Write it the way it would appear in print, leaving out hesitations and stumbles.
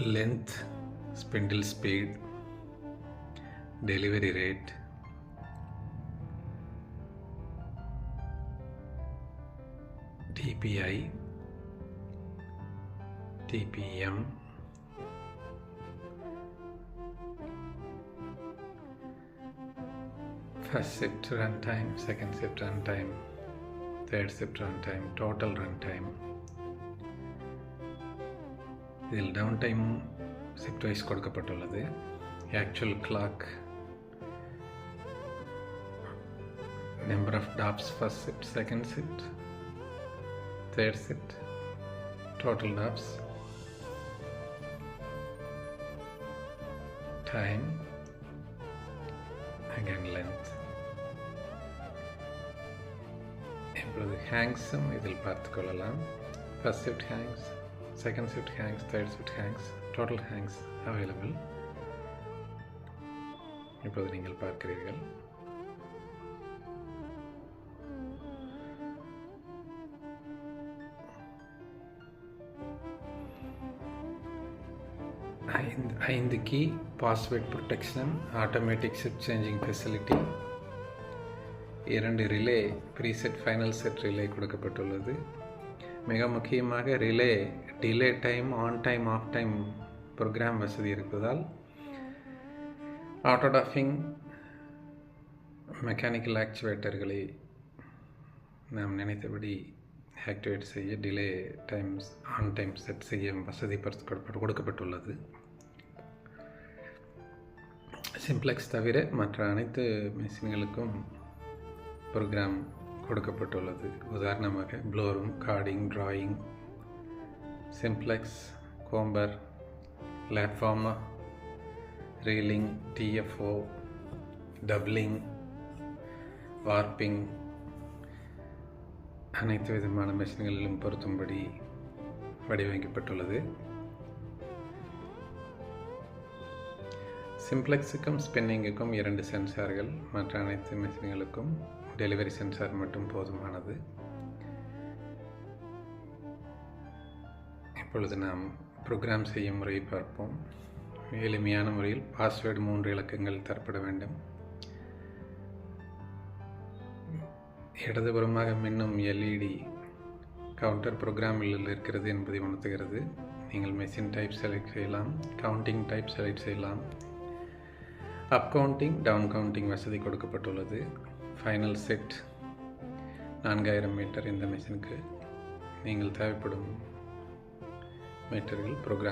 length, spindle speed, delivery rate, TPI, TPM, first shift runtime, second shift runtime, third shift runtime, total runtime. இதில் down time shift wise கொடுக்கப்பட்டுள்ளது. Actual clock, number of taps, first shift, second shift, third shift, total naps, time, again length. இப்பொழுது ஹேங்ஸும் இதில் பார்த்துக்கொள்ளலாம். First shift hanks, second shift hanks, third shift hanks, total hanks available. இப்போது நீங்கள் பார்க்கிறீர்கள். ஐந்து key, password protection, automatic shift changing facility, 2 relay, preset final set relay கொடுக்கப்பட்டுள்ளது. மிக முக்கியமாக relay delay time, on time, off time program வசதி இருப்பதால் autodoffing mechanical ஆக்சுவேட்டர்களை நாம் நினைத்தபடி ஆக்டிவேட் செய்ய, delay times, on time set செய்ய வசதி கொடுக்கப்பட்டுள்ளது. சிம்ப்ளெக்ஸ் தவிர மற்ற அனைத்து மெஷின்களுக்கும் ப்ரோக்ராம் கொடுக்கப்பட்டுள்ளது. உதாரணமாக blowroom, carding, drawing, simplex, comber, பிளாட்ஃபார்மா, ரீலிங், TFO, டப்ளிங், வார்ப்பிங், அனைத்து விதமான மெஷின்களிலும் பொருத்தும்படி வடிவமைக்கப்பட்டுள்ளது. சிம்ப்ளெக்ஸுக்கும் ஸ்பின்னிங்குக்கும் 2 சென்சார்கள், மற்ற அனைத்து மெஷின்களுக்கும் டெலிவரி சென்சார் மட்டும் போதுமானது. இப்பொழுது நாம் ப்ரோக்ராம் செய்யும் முறையை பார்ப்போம். எளிமையான முறையில் பாஸ்வேர்டு 3 இலக்கங்கள் தரப்பட வேண்டும். இடதுபுறமாக மின்னும் LED கவுண்டர் ப்ரோக்ராமில் இருக்கிறது என்பதை உணர்த்துகிறது. நீங்கள் மெஷின் டைப் செலக்ட் செய்யலாம், கவுண்டிங் டைப் செலக்ட் செய்யலாம். அப் கவுண்டிங், டவுன் கவுண்டிங் வசதி கொடுக்கப்பட்டுள்ளது. Final set 4000 metre. இந்த மெஷினுக்கு நீங்கள் தேவைப்படும் மீட்டர்கள் ப்ரோக்ராம்